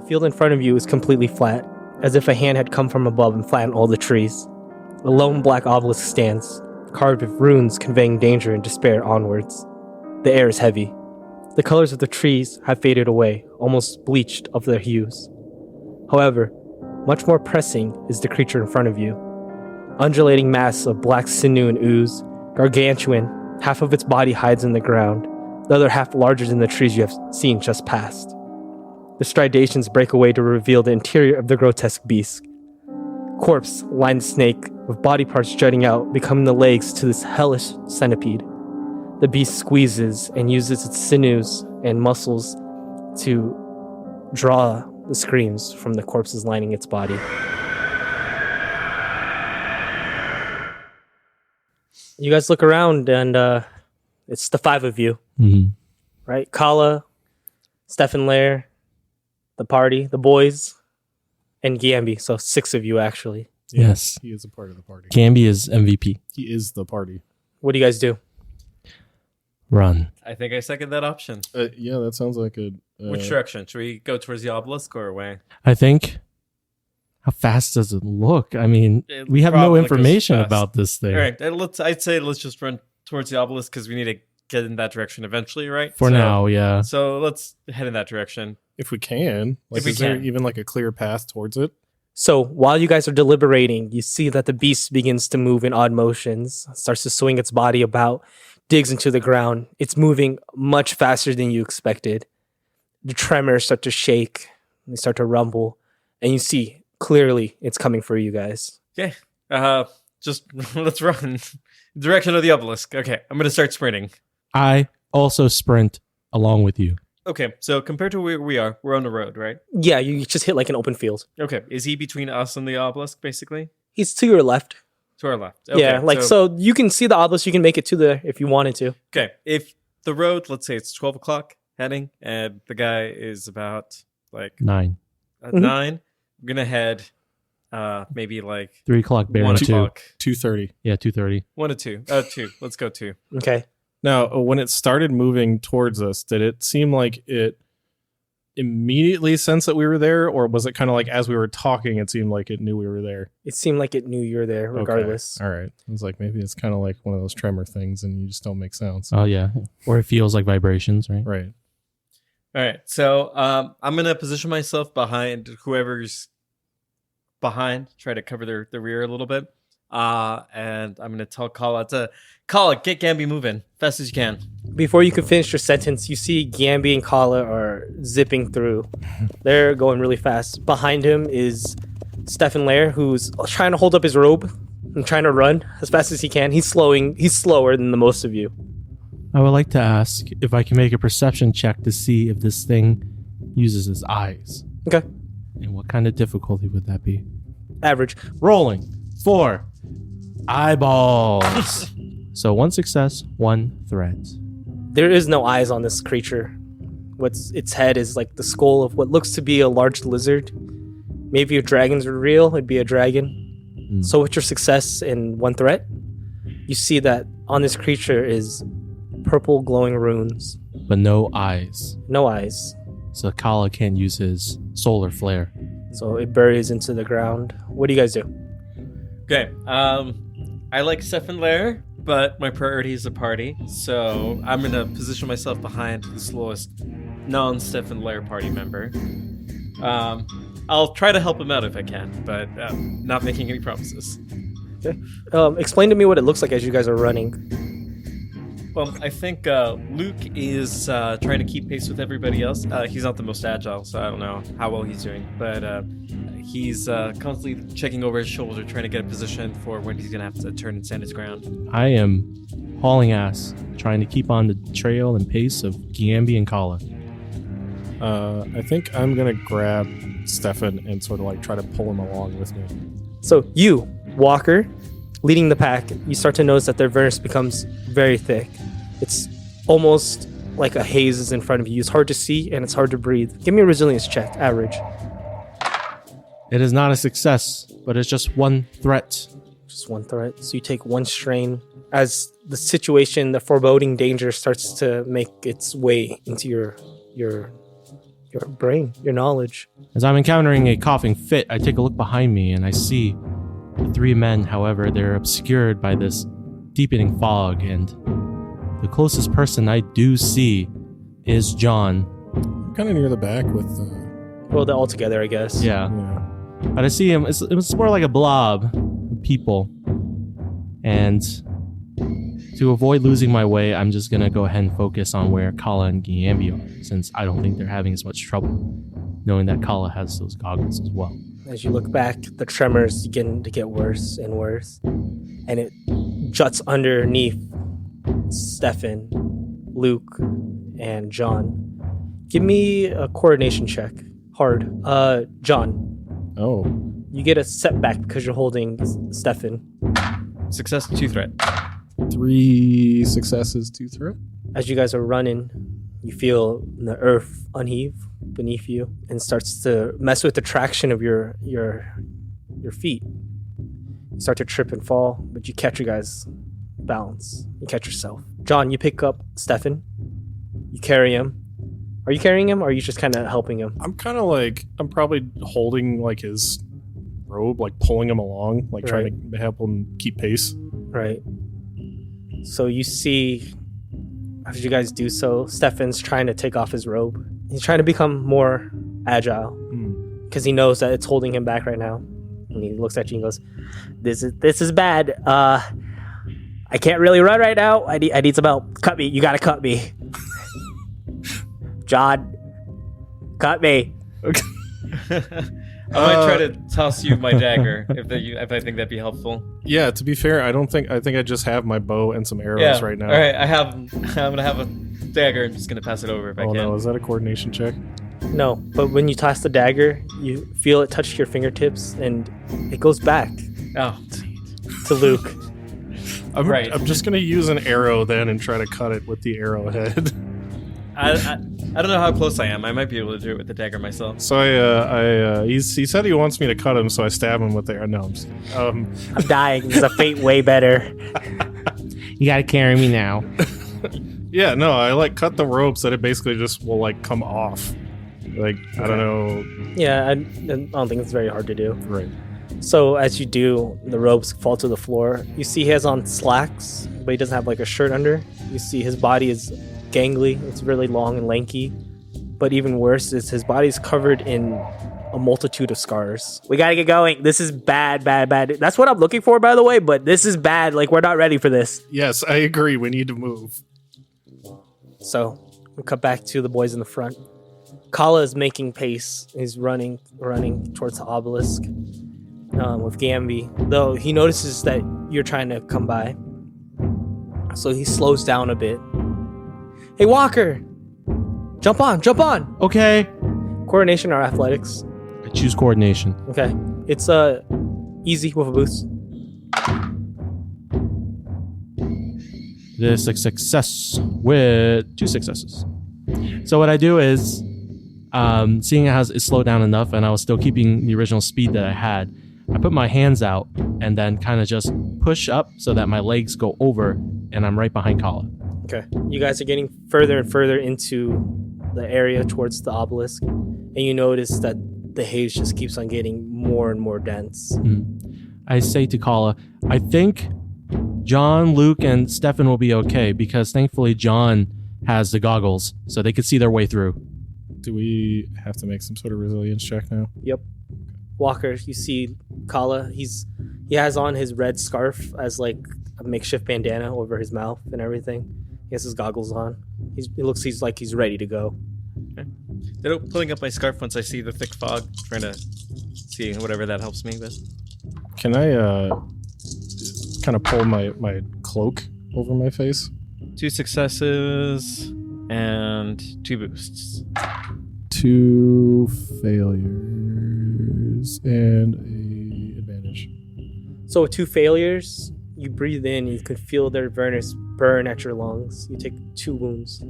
The field in front of you is completely flat, as if a hand had come from above and flattened all the trees. A lone black obelisk stands, carved with runes conveying danger and despair onwards. The air is heavy. The colors of the trees have faded away, almost bleached of their hues. However, much more pressing is the creature in front of you. Undulating mass of black sinew and ooze, gargantuan, half of its body hides in the ground, the other half larger than the trees you have seen just past. The stridations break away to reveal the interior of the grotesque beast. Corpse, lined snake, with body parts jutting out, becoming the legs to this hellish centipede. The beast squeezes and uses its sinews and muscles to draw the screams from the corpses lining its body. You guys look around and it's the 5 of you, right? Kala, Stefan Lair, the party, the boys, and Gambi. So 6 of you, actually. Yes. He is a part of the party. Gambi is MVP. He is the party. What do you guys do? Run. I think I second that option. Yeah, that sounds like a... Which direction? Should we go towards the obelisk or away? I think. How fast does it look? I mean, It we have no probably information goes fast. about this thing. All right, I'd say let's just run towards the obelisk because we need to get in that direction eventually, right? For now, yeah. So let's head in that direction. If we can. Like, If we is there can. even like a clear path towards it? So while you guys are deliberating, you see that the beast begins to move in odd motions, starts to swing its body about, digs into the ground. It's moving much faster than you expected. The tremors start to shake, they start to rumble, and you see clearly it's coming for you guys. Okay, just let's run. Direction of the obelisk. Okay, I'm going to start sprinting. I also sprint along with you. Okay, so compared to where we are, we're on the road, right? Yeah, you just hit like an open field. Okay, is he between us and the obelisk, basically? He's to your left. To our left. Okay, Yeah, like so you can see the obelisk, you can make it to there if you wanted to. Okay, if the road, let's say it's 12 o'clock heading, and the guy is about like 9. 9, I'm going to head maybe like 3 o'clock, bear 1 2. o'clock. 2:30. Yeah, 2:30. 1 to 2. 2. Let's go 2. Okay. Now, when it started moving towards us, did it seem like it immediately sensed that we were there, or was it kind of like as we were talking, it seemed like it knew we were there? It seemed like it knew you were there regardless. Okay. All right. I was like, maybe it's kind of like one of those tremor things and you just don't make sounds. Oh, yeah. Or it feels like vibrations, right? Right. All right, so I'm going to position myself behind whoever's behind, try to cover their rear a little bit. And I'm going to tell Kala to, Kala, get Gambi moving fast as you can. Before you can finish your sentence, you see Gambi and Kala are zipping through. They're going really fast. Behind him is Stefan Lair, who's trying to hold up his robe and trying to run as fast as he can. He's slower than the most of you. I would like to ask if I can make a perception check to see if this thing uses its eyes. Okay. And what kind of difficulty would that be? Average. Rolling. 4 eyeballs. So 1 success, 1 threat. There is no eyes on this creature. Its head is like the skull of what looks to be a large lizard. Maybe if dragons were real, it'd be a dragon. So with your success and 1 threat, you see that on this creature is purple glowing runes. But no eyes. No eyes. So Kala can't use his solar flare. So it buries into the ground. What do you guys do? Okay, I like Stefan Lair, but my priority is the party. So I'm going to position myself behind the slowest non-Stefan Lair party member. I'll try to help him out if I can, but not making any promises. Okay. Explain to me what it looks like as you guys are running. Well, I think Luke is trying to keep pace with everybody else. He's not the most agile, so I don't know how well he's doing. But he's constantly checking over his shoulder, trying to get a position for when he's going to have to turn and stand his ground. I am hauling ass, trying to keep on the trail and pace of Gambi and Kala. I think I'm going to grab Stefan and sort of like try to pull him along with me. So you, Walker, leading the pack, you start to notice that their verse becomes very thick. It's almost like a haze is in front of you. It's hard to see and it's hard to breathe. Give me a resilience check, average. It is not a success, but it's just 1 threat. Just 1 threat. So you take 1 strain as the situation, the foreboding danger starts to make its way into your Your brain, your knowledge. As I'm encountering a coughing fit, I take a look behind me and I see the three men. However, they're obscured by this deepening fog, and the closest person I do see is John. Kind of near the back with. Well, they're all together, I guess. Yeah. Yeah. But I see him. It's more like a blob of people. And to avoid losing my way, I'm just going to go ahead and focus on where Kala and Giambi are, since I don't think they're having as much trouble, knowing that Kala has those goggles as well. As you look back, the tremors begin to get worse and worse. And it juts underneath Stefan, Luke, and John. Give me a coordination check. Hard. John. Oh. You get a setback because you're holding Stefan. Success, 2 threat. 3 successes, 2 threat. As you guys are running, you feel the earth unheave beneath you and starts to mess with the traction of your feet. You start to trip and fall, but you catch your guys' balance. You catch yourself. John, you pick up Stefan. You carry him. Are you carrying him, or are you just kind of helping him? I'm kind of like, I'm probably holding like his robe, like pulling him along, like trying to help him keep pace. Right. So you see, as you guys do so, Stefan's trying to take off his robe. He's trying to become more agile because he knows that it's holding him back right now. And he looks at you and goes, "This is bad. I can't really run right now. I need some help. Cut me. You gotta cut me." John, cut me. Okay. I might try to toss you my dagger if I think that'd be helpful. Yeah, to be fair, I think I just have my bow and some arrows right now. All right, I'm gonna have a dagger. I'm just gonna pass it over if I can. Oh no, is that a coordination check? No, but when you toss the dagger, you feel it touch your fingertips, and it goes back Oh, to Luke. I'm just gonna use an arrow then and try to cut it with the arrowhead. I don't know how close I am. I might be able to do it with the dagger myself. So he said he wants me to cut him, so I stab him with the arrow. No, I'm just kidding. I'm dying. There's a fate way better. You gotta carry me now. Yeah, no, I like cut the rope so that it basically just will like come off. Like, I don't know. Yeah, I don't think it's very hard to do. Right. So as you do, the ropes fall to the floor. You see he has on slacks, but he doesn't have like a shirt under. You see his body is gangly. It's really long and lanky. But even worse is his body's covered in a multitude of scars. We gotta get going. This is bad. That's what I'm looking for, by the way, but this is bad. Like, we're not ready for this. Yes, I agree. We need to move. So we cut back to the boys in the front. Kala is making pace. He's running towards the obelisk with Gambi, though he notices that you're trying to come by. So he slows down a bit. Hey, Walker! Jump on! Okay. Coordination or athletics? I choose coordination. Okay. It's easy with a boost. This is a success with 2 successes. So what I do is, seeing as it's slowed down enough and I was still keeping the original speed that I had, I put my hands out and then kind of just push up so that my legs go over and I'm right behind Kala. Okay. You guys are getting further and further into the area towards the obelisk, and you notice that the haze just keeps on getting more and more dense. I say to Kala, I think John, Luke, and Stefan will be okay because thankfully John has the goggles so they could see their way through. Do we have to make some sort of resilience check now? Yep. Walker, you see Kala, he has on his red scarf as like a makeshift bandana over his mouth and everything. He has his goggles on. It looks like he's ready to go. Okay. Pulling up my scarf once I see the thick fog, trying to see whatever that helps me with. Can I kind of pull my cloak over my face? 2 successes and 2 boosts. 2 failures and a advantage. So with 2 failures, you breathe in, you can feel their furnace burn at your lungs. You take 2 wounds.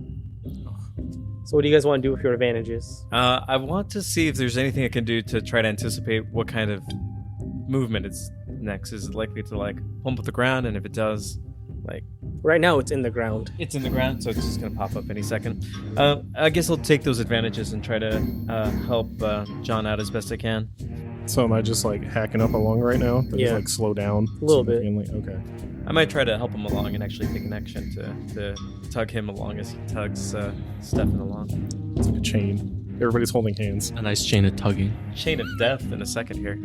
So what do you guys want to do with your advantages? I want to see if there's anything I can do to try to anticipate what kind of movement it's next. Is it likely to like pump at the ground? And if it does, Like, Right now, it's in the ground. it's in the ground, so it's just gonna pop up any second. I guess I'll take those advantages and try to help John out as best I can. So am I just like hacking up along right now? Or Yeah. Just, like slow down A little bit. significantly? Okay. I might try to help him along and actually take an action to tug him along as he tugs Stefan along. It's like a chain. Everybody's holding hands. A nice chain of tugging. Chain of death in a second here.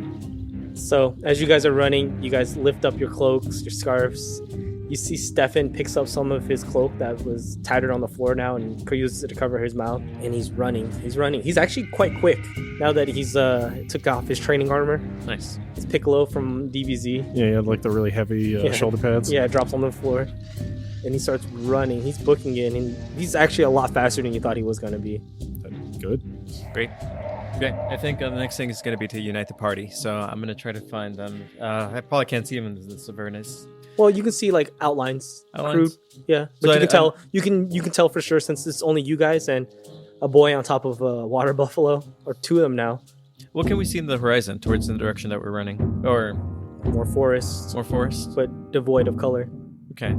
So as you guys are running, you guys lift up your cloaks, your scarves. You see Stefan picks up some of his cloak that was tattered on the floor now and uses it to cover his mouth. And he's running. He's actually quite quick now that he's took off his training armor. Nice. It's Piccolo from DBZ. Yeah, he had like the really heavy shoulder pads. Yeah, it drops on the floor. And he starts running. He's booking it. And he's actually a lot faster than you thought he was going to be. Good. Great. Okay, I think the next thing is going to be to unite the party. So I'm going to try to find them. I probably can't see them in the Avernus. Well, you can see like outlines. Outlines? Crude. Yeah, but So you can tell. You can tell for sure since it's only you guys and a boy on top of a water buffalo, or two of them now. What can we see in the horizon towards the direction that we're running? Or More forests, more forest? but devoid of color. Okay.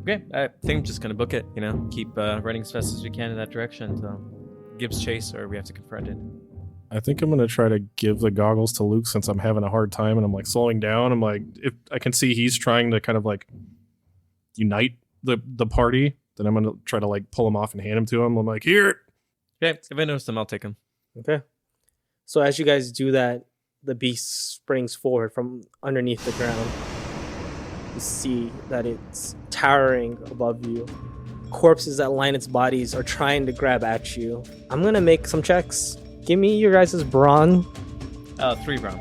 Okay, I think I'm just going to book it, keep running as fast as we can in that direction until Gibbs chase or we have to confront it. I think I'm gonna try to give the goggles to Luke since I'm having a hard time and I'm like slowing down. I'm like, if I can see he's trying to kind of like unite the party, then I'm gonna try to like pull him off and hand him to him. I'm like, here. Okay, if I notice them, I'll take them. Okay. So as you guys do that, the beast springs forward from underneath the ground. You see that it's towering above you. Corpses that line its bodies are trying to grab at you. I'm gonna make some checks. Give me your guys' brawn. 3 brown.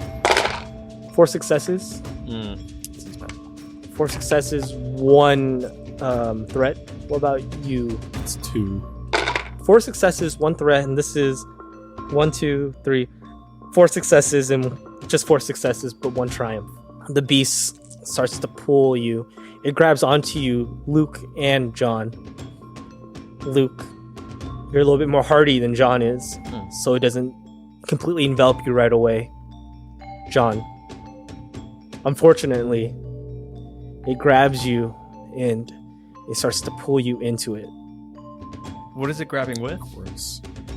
4 successes. Seems bad. 4 successes, 1 threat. What about you? It's 2. 4 successes, 1 threat, and this is 1, 2, 3, 4 successes and just 4 successes, but 1 triumph. The beast starts to pull you. It grabs onto you, Luke and John. Luke, you're a little bit more hardy than John is, so it doesn't completely envelop you right away. John, unfortunately, it grabs you and it starts to pull you into it. What is it grabbing with?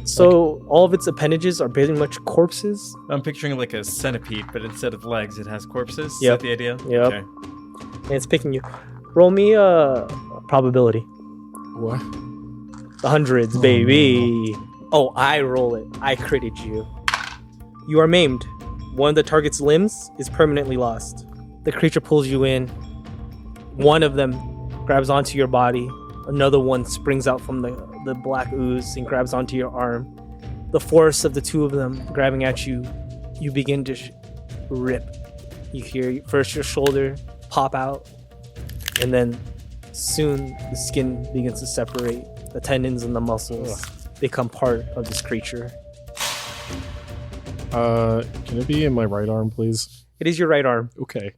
So all of its appendages are pretty much corpses. I'm picturing like a centipede, but instead of legs, it has corpses. Is Yep. that the idea? Yep. Okay. And it's picking you. Roll me a probability. What? The hundreds, baby. Oh, I roll it. I critted you. You are maimed. One of the target's limbs is permanently lost. The creature pulls you in. One of them grabs onto your body. Another one springs out from the black ooze and grabs onto your arm. The force of the two of them grabbing at you, you begin to rip. You hear first your shoulder pop out, and then soon the skin begins to separate. The tendons and the muscles become part of this creature. Can it be in my right arm, please? It is your right arm. Okay.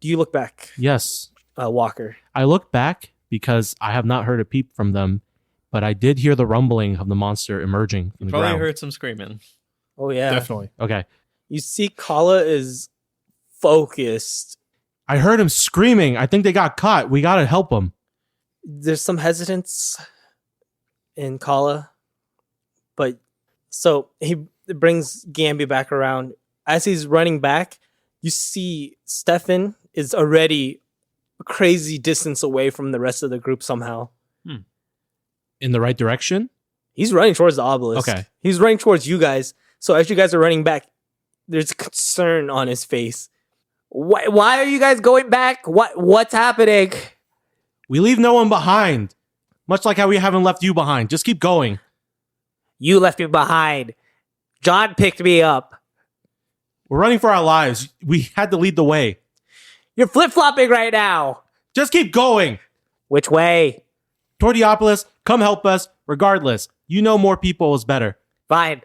Do you look back, Yes. Walker? I look back because I have not heard a peep from them, but I did hear the rumbling of the monster emerging from the Probably ground. heard some screaming. Oh yeah, Definitely. Okay. You see, Kala is focused. I heard him screaming. I think they got caught. We got to help them. There's some hesitance in Kala, but so he brings Gambi back around. As he's running back, you see Stefan is already a crazy distance away from the rest of the group somehow. In the right direction? He's running towards the obelisk. Okay. He's running towards you guys. So as you guys are running back, there's concern on his face. Why are you guys going back? What's happening? We leave no one behind. Much like how we haven't left you behind. Just keep going. You left me behind. John picked me up. We're running for our lives. We had to lead the way. You're flip-flopping right now. Just keep going. Which way? Toward the obelisk. Come help us. Regardless, you know more people is better. Fine.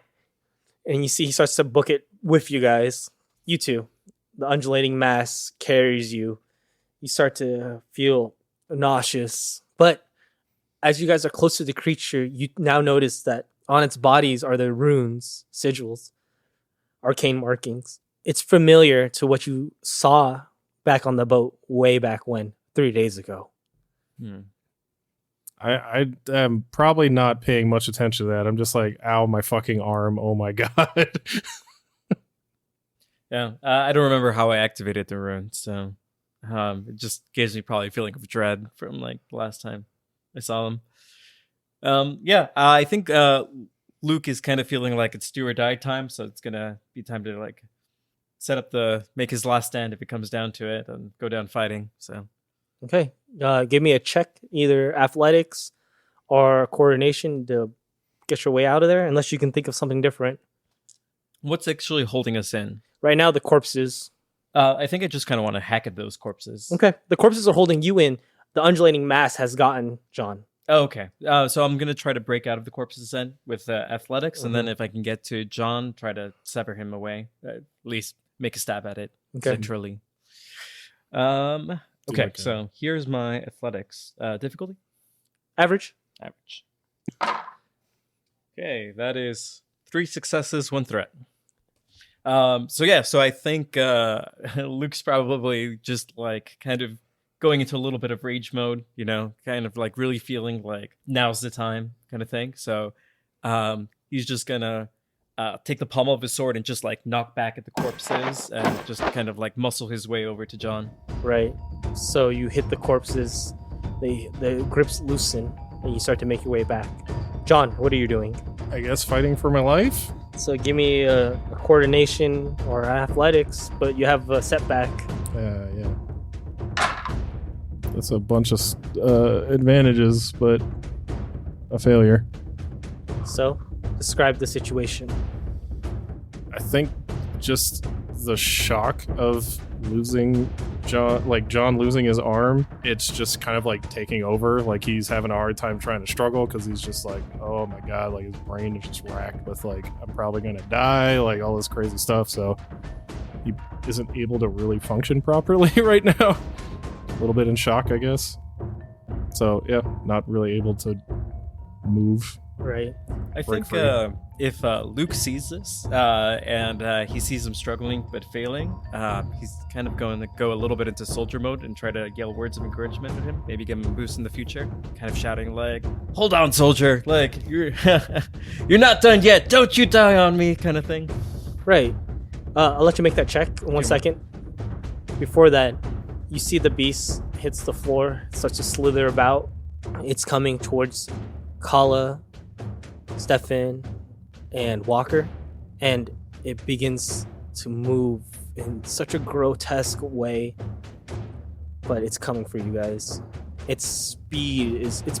And you see he starts to book it with you guys. You two. The undulating mass carries you. You start to feel nauseous. But as you guys are close to the creature, you now notice that on its bodies are the runes, sigils, arcane markings. It's familiar to what you saw back on the boat way back when, 3 days ago. I am probably not paying much attention to that. I'm just like, ow, my fucking arm. Oh my god. Yeah, I don't remember how I activated the rune, so it just gives me probably a feeling of dread from like the last time I saw him. I think Luke is kind of feeling like it's do or die time, so it's gonna be time to like make his last stand if it comes down to it, and go down fighting. So Okay. Give me a check, either athletics or coordination to get your way out of there, unless you can think of something different. what's actually holding us in? Right now, the corpses. I think I just kind of want to hack at those corpses. Okay. The corpses are holding you in. The undulating mass has gotten John. Oh, okay. So I'm gonna try to break out of the corpses then with athletics, and then if I can get to John, try to sever him away. At least make a stab at it. Okay. Literally. Okay. Okay. So here's my athletics difficulty. Average. Average. Okay, that is 3 successes, 1 threat. So I think Luke's probably just like kind of going into a little bit of rage mode, you know, kind of like really feeling like now's the time kind of thing. So he's just gonna take the pommel of his sword and just like knock back at the corpses and just kind of like muscle his way over to John. Right. So you hit the corpses, the grips loosen, and you start to make your way back. John, what are you doing? I guess fighting for my life. So give me a coordination or athletics, but you have a setback. Yeah. That's a bunch of advantages, but a failure. So describe the situation. I think just the shock of losing John losing his arm, it's just kind of like taking over. Like he's having a hard time trying to struggle because he's just like, oh my god, like his brain is just racked with like, I'm probably gonna die, like all this crazy stuff. So he isn't able to really function properly right now. A little bit in shock, I guess. So yeah, not really able to move. Right. I think free. if Luke sees this and he sees him struggling but failing, he's kind of going to go a little bit into soldier mode and try to yell words of encouragement at him. Maybe give him a boost in the future. Kind of shouting like, "Hold on, soldier! Like you're you're not done yet. Don't you die on me!" kind of thing. Right. I'll let you make that check in 1 second. Before that, you see the beast hits the floor, starts to slither about. It's coming towards Kala, Stefan, and Walker, and it begins to move in such a grotesque way, but it's coming for you guys. It's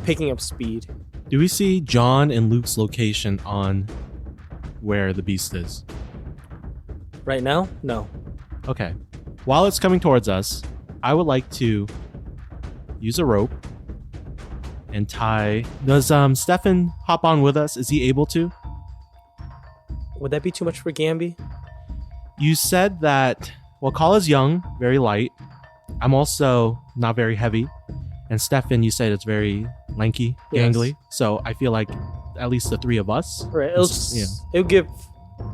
picking up speed. Do we see John and Luke's location on where the beast is? Right now, no. Okay. While it's coming towards us, I would like to use a rope and tie. Does Stefan hop on with us? Is he able to? Would that be too much for Gamby? You said that, well, Kala's young, very light. I'm also not very heavy. And Stefan, you said it's very lanky, Yes. gangly. So I feel like at least the 3 of us. Right. Yeah. It'll give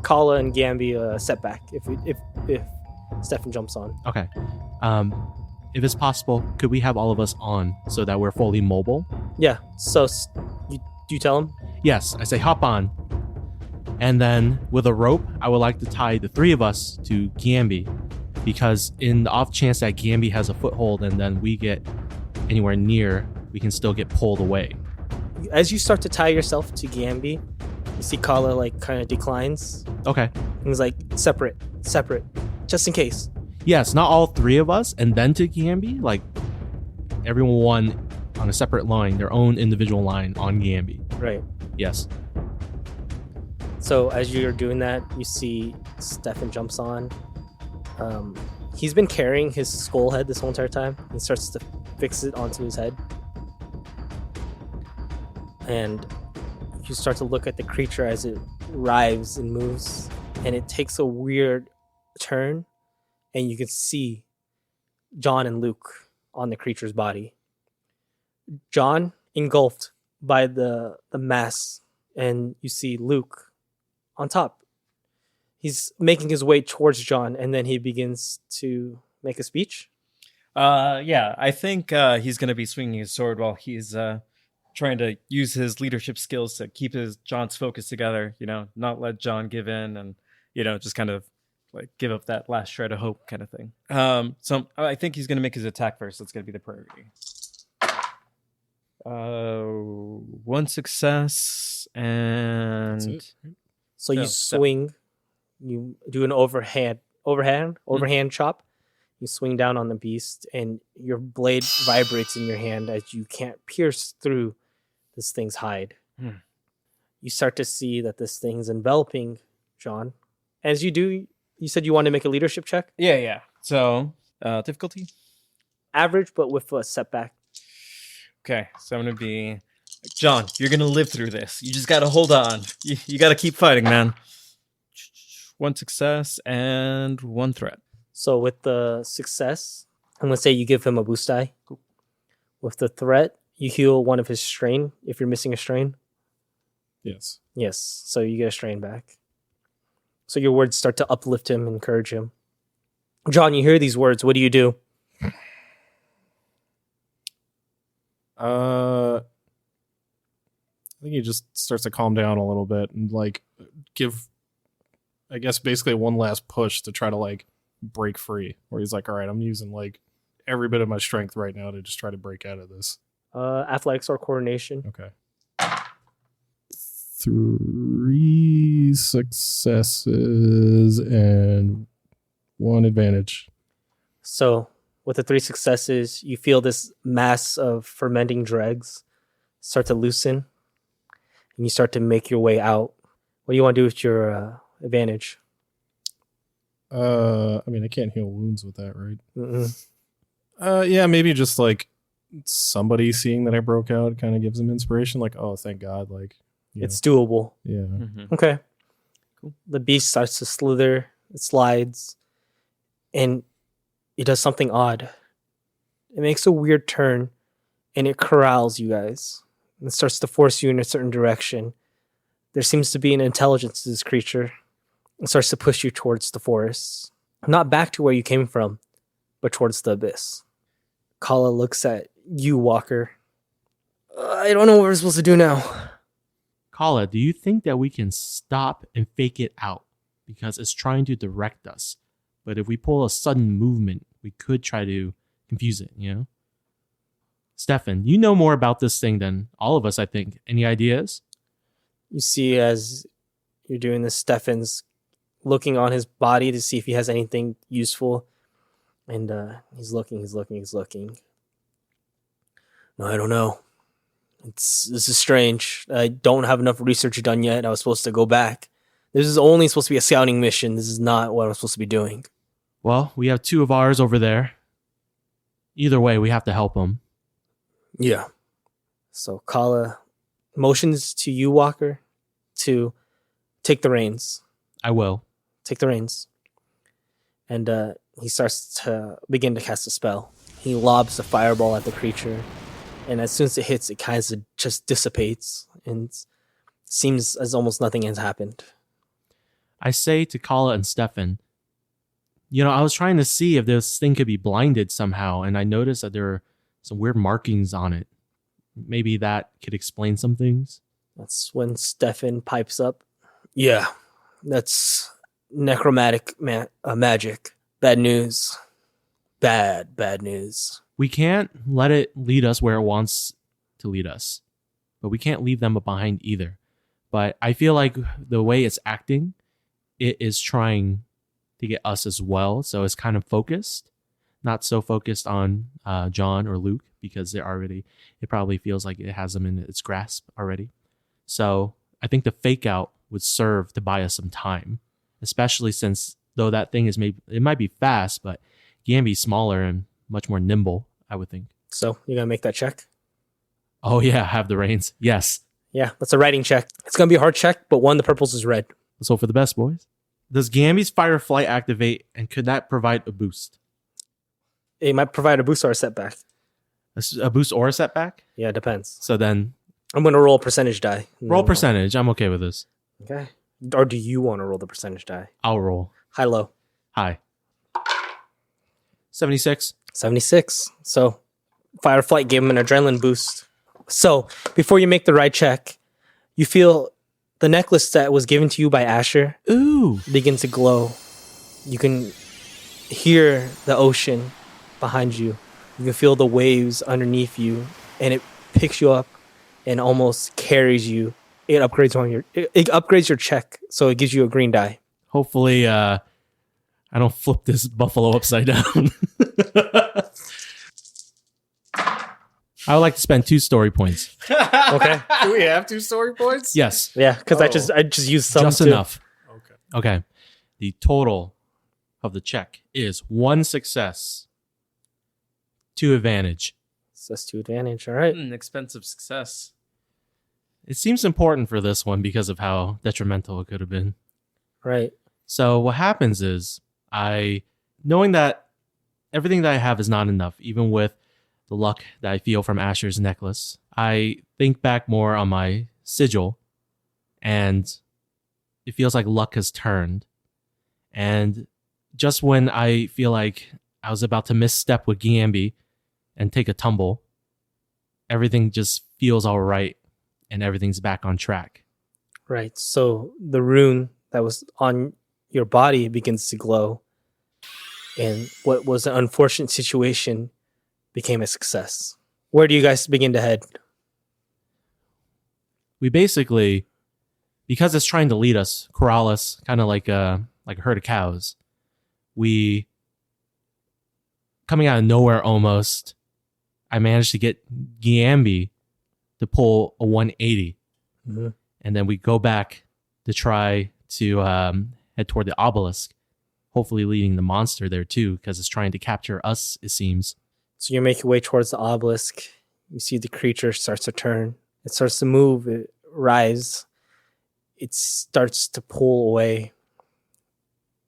Kala and Gamby a setback if Stefan jumps on. Okay. If it's possible, could we have all of us on so that we're fully mobile? Yeah. So you tell him? Yes, I say hop on. And then with a rope, I would like to tie the 3 of us to Gamby, because in the off chance that Gamby has a foothold and then we get anywhere near, we can still get pulled away. As you start to tie yourself to Gamby, you see Kala like kind of declines. Okay. And he's like, separate, just in case. Yes, not all 3 of us and then to Gamby, like everyone on a separate line, their own individual line on Gamby. Right. Yes. So as you're doing that, you see Stefan jumps on. He's been carrying his skull head this whole entire time. He starts to fix it onto his head. And you start to look at the creature as it writhes and moves. And it takes a weird turn. And you can see John and Luke on the creature's body. John engulfed by the mass. And you see Luke on top. He's making his way towards John, and then he begins to make a speech. Yeah, I think he's going to be swinging his sword while he's trying to use his leadership skills to keep John's focus together, not let John give in and, just kind of like give up that last shred of hope kind of thing. So I think he's going to make his attack first. That's going to be the priority. 1 success and... That's it. So you No, swing, you do an overhand chop. You swing down on the beast, and your blade vibrates in your hand as you can't pierce through this thing's hide. You start to see that this thing's enveloping John. As you do, you said you want to make a leadership check? Yeah. So, difficulty? Average, but with a setback. Okay, so I'm going to be... John, you're going to live through this. You just got to hold on. You got to keep fighting, man. 1 success and 1 threat. So with the success, I'm going to say you give him a boost die. Cool. With the threat, you heal 1 of his strain if you're missing a strain. Yes. Yes, so you get a strain back. So your words start to uplift him, encourage him. John, you hear these words. What do you do? I think he just starts to calm down a little bit and like give, I guess, basically one last push to try to like break free. Where he's like, all right, I'm using like every bit of my strength right now to just try to break out of this. Athletics or coordination. Okay. 3 successes and 1 advantage. So with the 3 successes, you feel this mass of fermenting dregs start to loosen, and you start to make your way out. What do you want to do with your advantage? I mean, I can't heal wounds with that, right? Mm-mm. Yeah, maybe just like somebody seeing that I broke out kind of gives them inspiration. Like, oh, thank God. Like, It's doable. yeah. Mm-hmm. Okay. Cool. The beast starts to slither, it slides, and it does something odd. It makes a weird turn, and it corrals you guys. It starts to force you in a certain direction. There seems to be an intelligence to this creature. It starts to push you towards the forest. Not back to where you came from, but towards the abyss. Kala looks at you, Walker. I don't know what we're supposed to do now. Kala, do you think that we can stop and fake it out? Because it's trying to direct us. But if we pull a sudden movement, we could try to confuse it, Stefan, you know more about this thing than all of us, I think. Any ideas? You see as you're doing this, Stefan's looking on his body to see if he has anything useful. And he's looking. No, I don't know. This is strange. I don't have enough research done yet. I was supposed to go back. This is only supposed to be a scouting mission. This is not what I'm supposed to be doing. Well, we have 2 of ours over there. Either way, we have to help them. Yeah. So Kala motions to you, Walker, to take the reins. I will. Take the reins. And he starts to begin to cast a spell. He lobs a fireball at the creature. And as soon as it hits, it kind of just dissipates. And seems as almost nothing has happened. I say to Kala and Stefan, I was trying to see if this thing could be blinded somehow, and I noticed that there are some weird markings on it. Maybe that could explain some things. That's when Stefan pipes up. Yeah, that's necromantic magic. Bad news. Bad news. We can't let it lead us where it wants to lead us, but we can't leave them behind either. But I feel like the way it's acting, it is trying to get us as well. So it's kind of focused, not so focused on John or Luke, because it probably feels like it has them in its grasp already. So I think the fake out would serve to buy us some time, especially since though that thing is it might be fast, but it can be smaller and much more nimble, I would think. So you're going to make that check? Oh yeah, have the reins. Yes. Yeah, that's a writing check. It's going to be a hard check, but one, the purples is red. Let's hope for the best, boys. Does Gamby's Fire Flight activate, and could that provide a boost? It might provide a boost or a setback. A boost or a setback? Yeah, it depends. So then... I'm going to roll a percentage die. Roll percentage. I'm okay with this. Okay. Or do you want to roll the percentage die? I'll roll. High, low. High. 76. 76. So Fireflight gave him an adrenaline boost. So before you make the right check, you feel the necklace that was given to you by Asher Ooh. begin to glow. You can hear the ocean behind you. You can feel the waves underneath you, and it picks you up and almost carries you. It upgrades your check, so it gives you a green die. Hopefully, I don't flip this buffalo upside down. I would like to spend 2 story points. Okay. Do we have 2 story points? Yes. Yeah, because I just used some. Just too. enough. Okay. Okay. The total of the check is 1 success, 2 advantage. So that's 2 advantage. All right. Expensive success. It seems important for this one because of how detrimental it could have been. Right. So what happens is knowing that everything that I have is not enough, even with the luck that I feel from Asher's necklace, I think back more on my sigil, and it feels like luck has turned. And just when I feel like I was about to misstep with Gamby and take a tumble, everything just feels all right and everything's back on track. Right. So the rune that was on your body begins to glow, and what was an unfortunate situation became a success. Where do you guys begin to head? We basically, because it's trying to lead us, corral us, kind of like a herd of cows, we, coming out of nowhere almost, I managed to get Gamby to pull a 180. Mm-hmm. And then we go back to try to head toward the obelisk, hopefully leading the monster there too, because it's trying to capture us, it seems. So you make your way towards the obelisk. You see the creature starts to turn. It starts to move. It rise. It starts to pull away.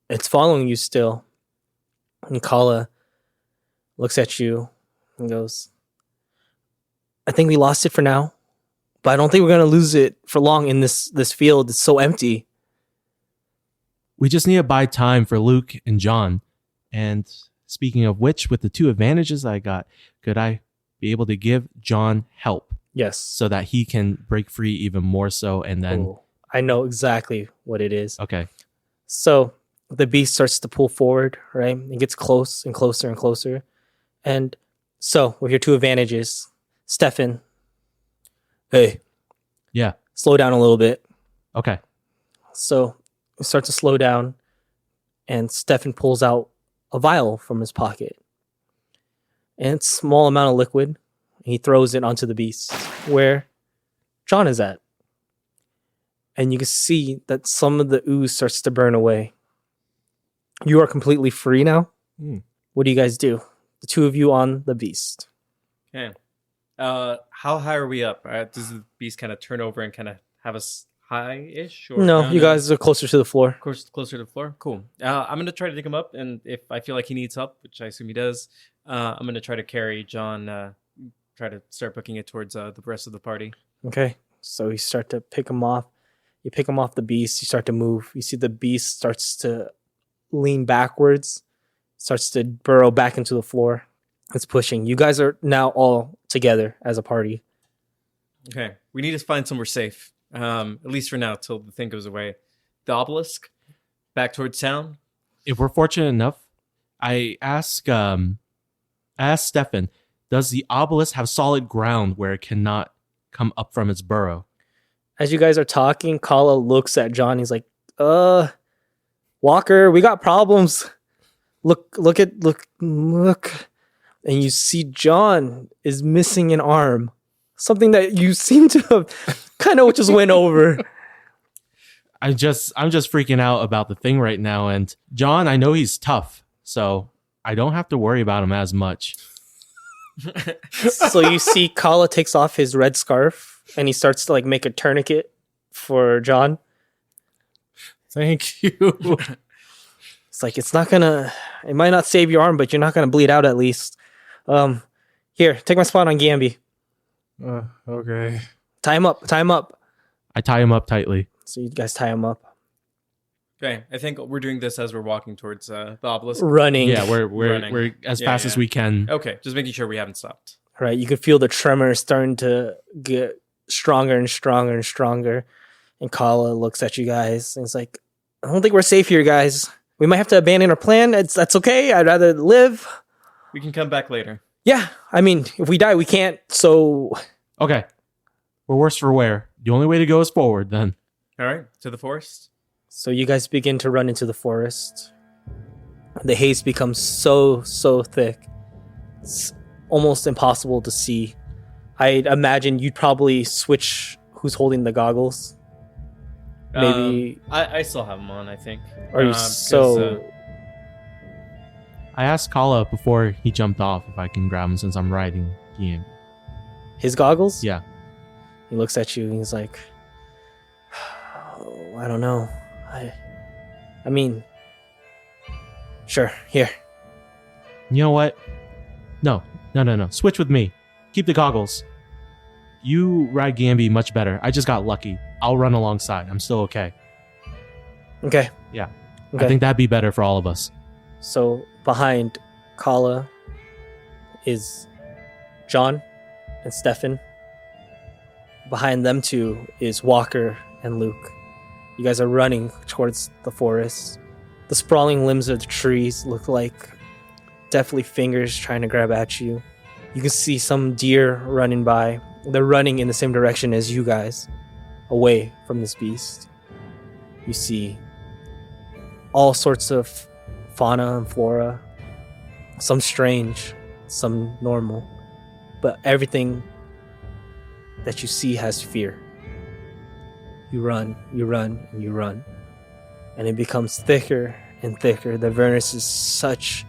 It's following you still. And Kala looks at you and goes, I think we lost it for now, but I don't think we're going to lose it for long in this field. It's so empty. We just need to buy time for Luke and John. And speaking of which, with the 2 advantages I got, could I be able to give John help Yes. so that he can break free even more so? And then, Cool. I know exactly what it is. okay, So the beast starts to pull forward, right? It gets close and closer and closer. And so with your 2 advantages, Stefan, hey, yeah, slow down a little bit. okay. So we start to slow down, and Stefan pulls out a vial from his pocket. And it's a small amount of liquid. And he throws it onto the beast where John is at. And you can see that some of the ooze starts to burn away. You are completely free now. What do you guys do? The 2 of you on the beast. Okay. How high are we up? Does the beast kind of turn over and kind of have us high-ish? Or No, you guys are closer to the floor. Of course, closer to the floor. Cool. I'm gonna try to dig him up, and if I feel like he needs help, which I assume he does, I'm gonna try to carry John. Try to start booking it towards the rest of the party. Okay. So you start to pick him off. You pick him off the beast. You start to move. You see the beast starts to lean backwards, starts to burrow back into the floor. It's pushing. You guys are now all together as a party. Okay. We need to find somewhere safe. At least for now, till the thing goes away. The obelisk, back towards town. If we're fortunate enough, I ask Stefan, does the obelisk have solid ground where it cannot come up from its burrow? As you guys are talking, Kala looks at John. He's like, Walker, we got problems. Look. And you see John is missing an arm. Something that you seem to have kind of just went over. I'm just freaking out about the thing right now. And John, I know he's tough, so I don't have to worry about him as much. So you see Kala takes off his red scarf and he starts to make a tourniquet for John. Thank you. It's like, it might not save your arm, but you're not going to bleed out at least. Here, take my spot on Gamby. Okay. Tie him up. I tie him up tightly. So you guys tie him up. Okay, I think we're doing this as we're walking towards the obelisk. Running. Yeah, we're Running. as Yeah, fast as we can. Okay, just making sure we haven't stopped. Right. You can feel the tremor starting to get stronger and stronger and stronger. And Kala looks at you guys and it's like, I don't think we're safe here, guys. We might have to abandon our plan. That's okay. I'd rather live. We can come back later. Yeah. I mean, if we die, we can't. So Okay. We're worse for wear. The only way to go is forward then. All right, to the forest. So you guys begin to run into the forest. The haze becomes so thick. It's almost impossible to see. I'd imagine you'd probably switch who's holding the goggles. Maybe. I still have them on, I think. Are you 'cause, I asked Kala before he jumped off if I can grab him since I'm riding him. his goggles? Yeah. He looks at you and he's like, oh, I don't know. I mean, sure, here. You know what? No. Switch with me. Keep the goggles. You ride Gamby much better. I just got lucky. I'll run alongside. I'm still okay. Okay. Yeah. Okay. I think that'd be better for all of us. So behind Kala is John and Stefan. Behind them two is Walker and Luke. You guys are running towards the forest. The sprawling limbs of the trees look like definitely fingers trying to grab at you. You can see some deer running by. They're running in the same direction as you guys, away from this beast. You see all sorts of fauna and flora, some strange, some normal, but everything that you see has fear. You run, and you run, and it becomes thicker and thicker. The Avernus is such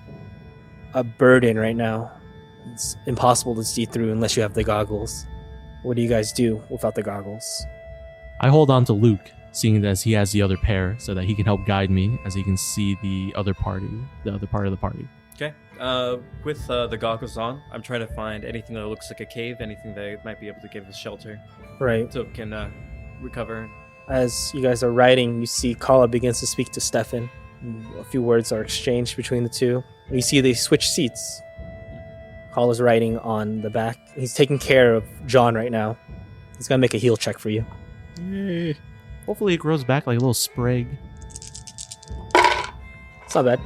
a burden right now. It's impossible to see through unless you have the goggles. What do you guys do without the goggles? I hold on to Luke, seeing as he has the other pair, so that he can help guide me as he can see the other part of the party. Okay. With the goggles on, I'm trying to find anything that looks like a cave, anything that might be able to give us shelter, Right. so it can recover. As you guys are riding, you see Kala begins to speak to Stefan. A few words are exchanged between the two. You see they switch seats. Kala's riding on the back. He's taking care of John right now. He's gonna make a heal check for you. Yay. Hopefully it grows back like a little sprig. It's not bad.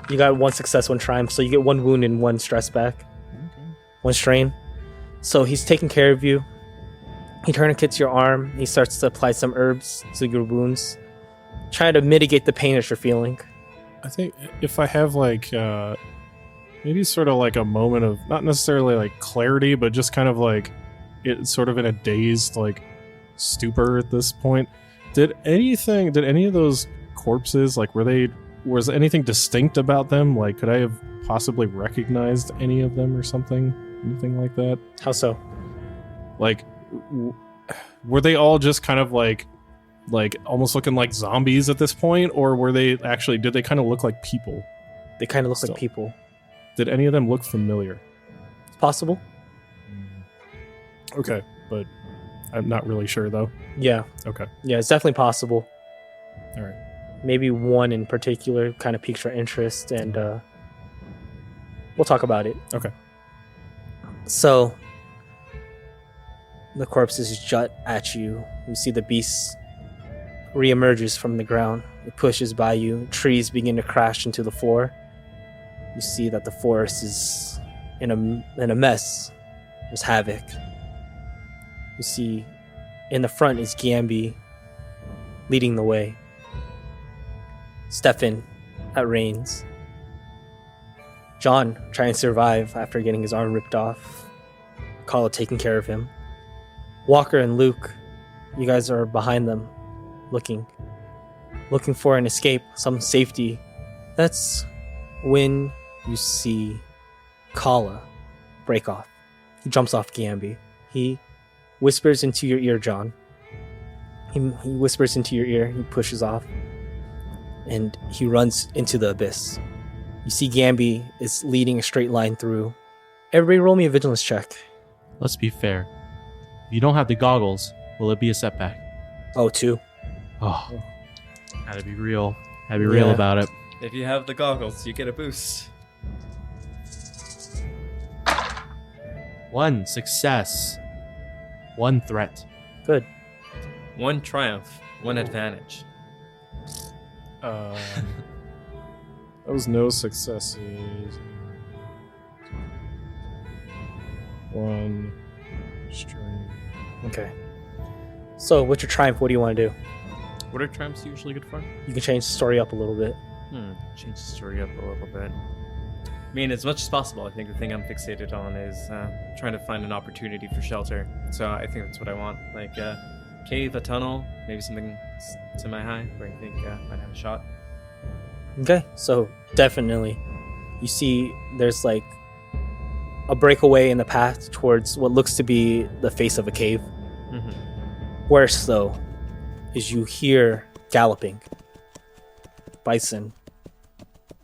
You got 1 success, 1 triumph, so you get 1 wound and 1 stress back. Okay. 1 strain. So he's taking care of you. He tourniquets your arm. He starts to apply some herbs to your wounds, trying to mitigate the pain that you're feeling. I think if I have like maybe sort of like a moment of not necessarily like clarity, but just kind of like it's sort of in a dazed like stupor at this point. Did any of those corpses like was anything distinct about them? Like could I have possibly recognized any of them or something? Anything like that? How so? Like were they all just kind of like almost looking like zombies at this point, or did they kind of look like people? They kind of look Still. like people. Did any of them look familiar? It's possible. Okay, but I'm not really sure though. Yeah. Okay. Yeah, it's definitely possible. All right. Maybe one in particular kind of piques our interest, and we'll talk about it. Okay. So, the corpses jut at you. You see the beast reemerges from the ground. It pushes by you. Trees begin to crash into the floor. You see that the forest is in a mess. There's havoc. You see in the front is Gamby leading the way. Stefan at reins. John trying to survive after getting his arm ripped off. Kala taking care of him. Walker and Luke, you guys are behind them, looking for an escape, some safety. That's when you see Kala break off. He jumps off Gamby. He whispers into your ear, John. He whispers into your ear. He pushes off, and he runs into the abyss. You see Gamby is leading a straight line through. Everybody roll me a vigilance check. Let's be fair. If you don't have the goggles, will it be a setback? Oh, 2. Oh, gotta be real. I'd be real Yeah. about it. If you have the goggles, you get a boost. 1 success. 1 threat. Good. 1 triumph, 1 advantage. Those no successes. 1 string. Okay. So, with your triumph, what do you want to do? What are triumphs usually good for? You can change the story up a little bit. Change the story up a little bit. I mean, as much as possible, I think the thing I'm fixated on is trying to find an opportunity for shelter. So I think that's what I want. Like a cave, a tunnel, maybe something semi-high where I think might have a shot. Okay. So, definitely, you see there's like a breakaway in the path towards what looks to be the face of a cave. Worse, though, is you hear galloping. Bison.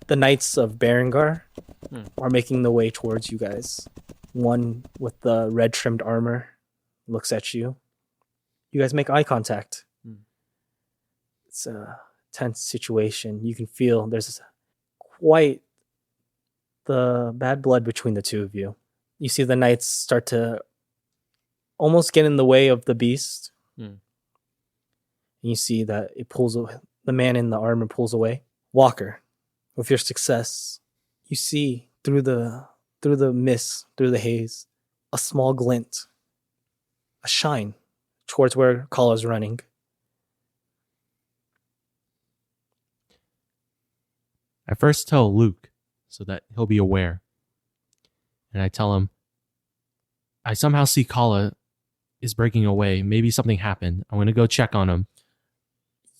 The Knights of Berengar are making the way towards you guys. One with the red trimmed armor looks at you. You guys make eye contact. It's a tense situation. You can feel there's quite the bad blood between the two of you. You see the knights start to almost get in the way of the beast. You see that it pulls away. The man in the armor pulls away. Walker, with your success, you see through the mist, through the haze, a small glint, a shine towards where Kala's running. I first tell Luke so that he'll be aware. And I tell him, I somehow see Kala is breaking away. Maybe something happened. I'm going to go check on him.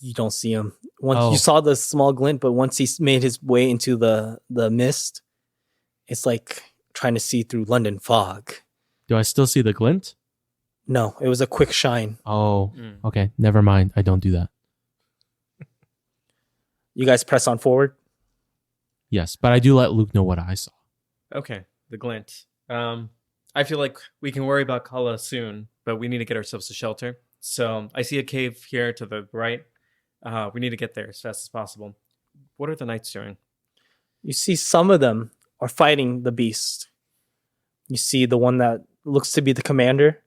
You don't see him. You saw the small glint, but once he made his way into the mist, it's like trying to see through London fog. Do I still see the glint? No, it was a quick shine. Oh, okay. Never mind. I don't do that. You guys press on forward? Yes, but I do let Luke know what I saw. Okay, the glint. I feel like we can worry about Kala soon, but we need to get ourselves to shelter. So I see a cave here to the right. We need to get there as fast as possible. What are the knights doing? You see some of them are fighting the beast. You see the one that looks to be the commander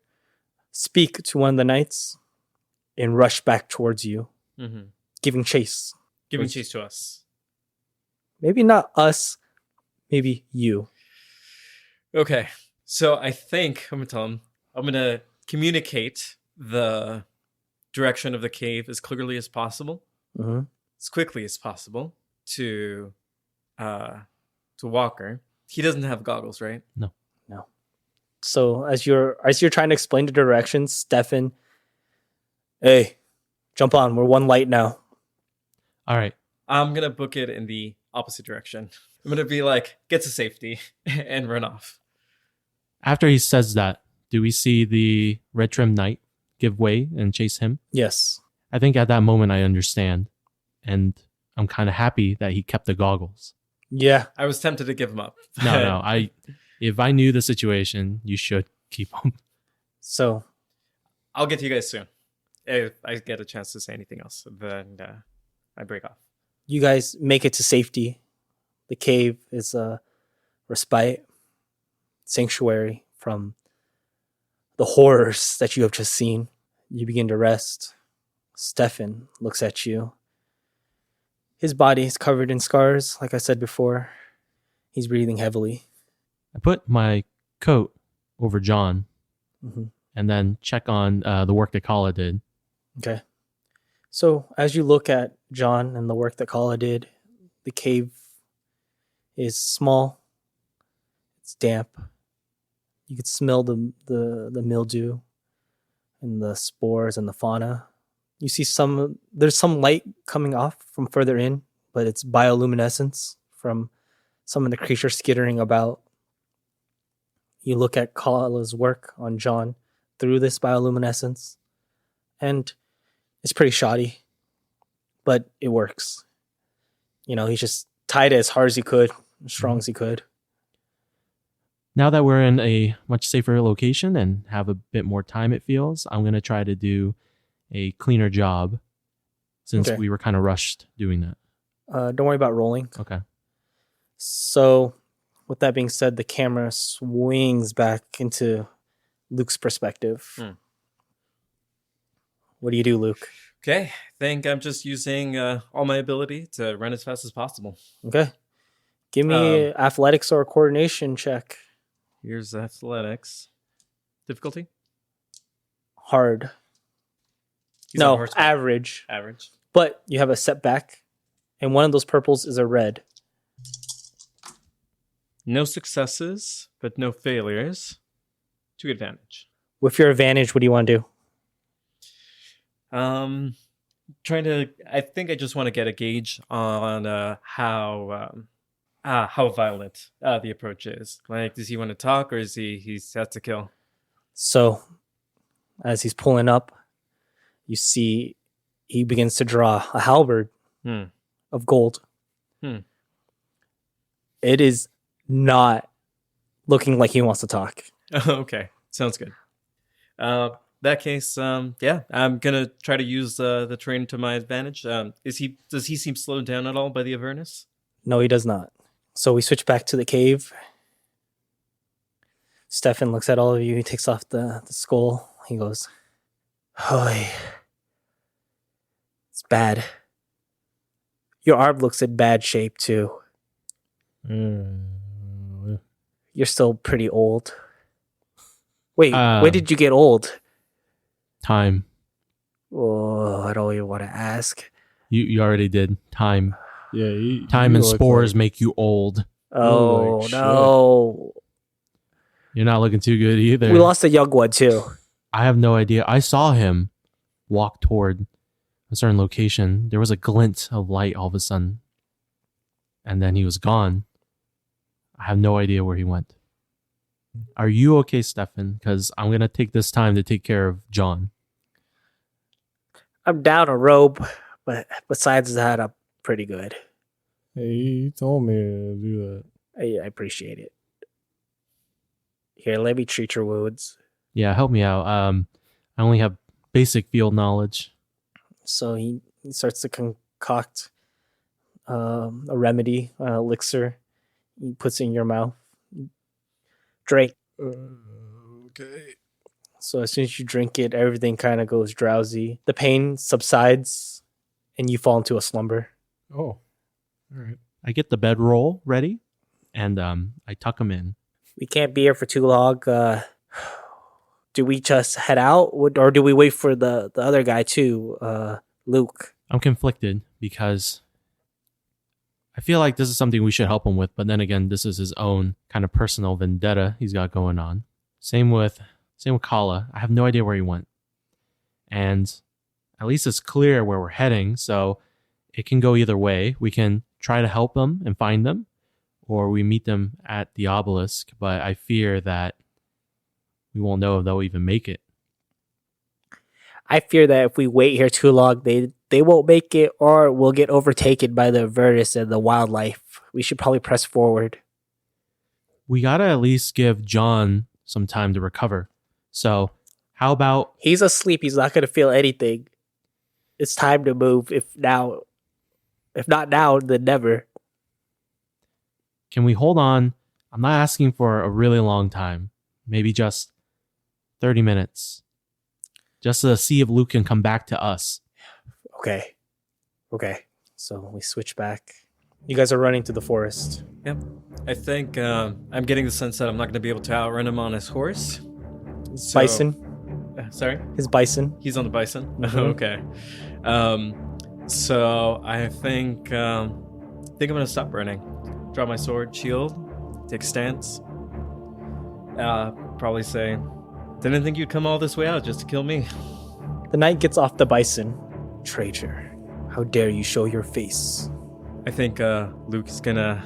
speak to one of the knights and rush back towards you, giving chase. Giving chase to us. Maybe not us, maybe you. Okay, so I think I'm going to tell him, I'm going to communicate the direction of the cave as clearly as possible, as quickly as possible to Walker. He doesn't have goggles, right? No. So as you're trying to explain the directions, Stefan, hey, jump on. We're one light now. All right. I'm gonna book it in the opposite direction. I'm gonna be like, get to safety and run off. After he says that, do we see the red trim knight give way and chase him? Yes. I think at that moment I understand, and I'm kind of happy that he kept the goggles. Yeah. I was tempted to give him up. No. If I knew the situation, you should keep them. So I'll get to you guys soon. If I get a chance to say anything else, then I break off. you guys make it to safety. The cave is a respite, sanctuary from the horrors that you have just seen. You begin to rest. Stefan looks at you. His body is covered in scars, like I said before. He's breathing heavily. I put my coat over John Mm-hmm. and then check on the work that Kala did. Okay. So as you look at John and the work that Kala did, the cave is small. It's damp. You could smell the mildew and the spores and the fauna. You see there's some light coming off from further in, but it's bioluminescence from some of the creatures skittering about. You look at Kala's work on John through this bioluminescence, and it's pretty shoddy, but it works. You know, he's just tied it as hard as he could, as strong as he could. Now that we're in a much safer location and have a bit more time, it feels, I'm going to try to do a cleaner job since Okay. we were kind of rushed doing that. Don't worry about rolling. Okay. So, with that being said, the camera swings back into Luke's perspective. What do you do, Luke? Okay, I think I'm just using all my ability to run as fast as possible. Okay. Give me athletics or a coordination check. Here's athletics. Difficulty? Hard. He's on No, horseback. average. Average. But you have a setback, and one of those purples is a red. No successes, but no failures. To advantage. With your advantage, what do you want to do? I think I just want to get a gauge on how violent the approach is. Like, does he want to talk or is he's has to kill? So, as he's pulling up, you see he begins to draw a halberd of gold. It is not looking like he wants to talk. Okay, sounds good. That case, yeah, I'm gonna try to use the terrain to my advantage. Does he seem slowed down at all by the Avernus? No, he does not. So we switch back to the cave. Stefan looks at all of you. He takes off the skull. He goes, "Hoy, it's bad. Your arm looks in bad shape too. You're still pretty old. Wait, when did you get old?" Time. Oh, I don't even want to ask. You already did. Time. Yeah. Time and spores make you old. Oh, Holy no. You're not looking too good either. We lost a young one too. I have no idea. I saw him walk toward a certain location. There was a glint of light all of a sudden. And then he was gone. I have no idea where he went. Are you okay, Stefan? Because I'm going to take this time to take care of John. I'm down a robe, but besides that, I'm pretty good. Hey, he told me to do that. I appreciate it. Here, let me treat your wounds. Yeah, help me out. I only have basic field knowledge. So he starts to concoct a remedy, elixir. He puts it in your mouth. Drink. Okay. So as soon as you drink it, everything kind of goes drowsy. The pain subsides, and you fall into a slumber. Oh, all right. I get the bedroll ready, and I tuck him in. We can't be here for too long. Do we just head out, or do we wait for the other guy too, Luke? I'm conflicted because I feel like this is something we should help him with, but then again, this is his own kind of personal vendetta he's got going on. Same with Kala. I have no idea where he went. And at least it's clear where we're heading, so it can go either way. We can try to help them and find them, or we meet them at the obelisk, but I fear that we won't know if they'll even make it. I fear that if we wait here too long, they won't make it, or we'll get overtaken by the Avernus and the wildlife. We should probably press forward. We gotta at least give John some time to recover. So how about... He's asleep. He's not going to feel anything. It's time to move. If not now, then never. Can we hold on? I'm not asking for a really long time. Maybe just 30 minutes. Just to see if Luke can come back to us. Okay. So we switch back. You guys are running to the forest. Yep. I think I'm getting the sense that I'm not going to be able to outrun him on his horse. So- Bison. Sorry? His bison. He's on the bison? Mhm. Okay. So I think I'm going to stop running. Draw my sword, shield, take a stance. Probably say, didn't think you'd come all this way out just to kill me. The knight gets off the bison. Traitor, how dare you show your face? I think Luke is gonna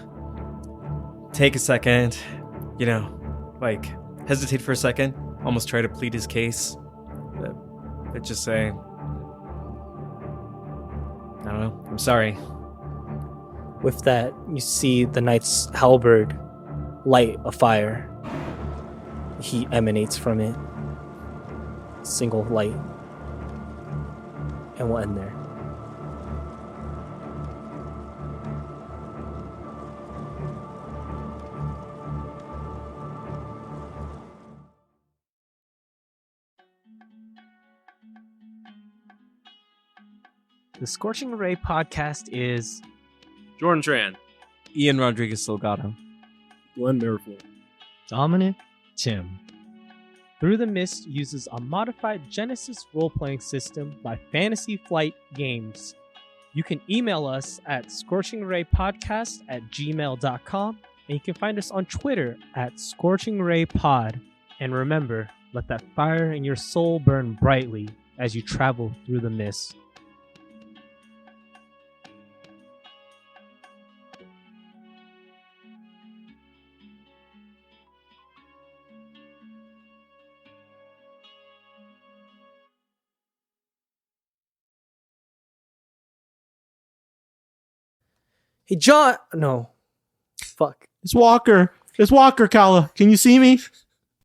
take a second, hesitate for a second, almost try to plead his case, but just say, I don't know, I'm sorry. With that, you see the knight's halberd light a fire. Heat emanates from it. Single light. And we'll end there. The Scorching Ray podcast is Jordan Tran. Ian Rodriguez Salgado. Glenn Merrifield. Dominick Tim. Through the Mist uses a modified Genesys role-playing system by Fantasy Flight Games. You can email us at scorchingraypodcast@gmail.com, and you can find us on Twitter at scorchingraypod. And remember, let that fire in your soul burn brightly as you travel through the mist. Hey, John. No. Fuck. It's Walker. It's Walker, Kala. Can you see me?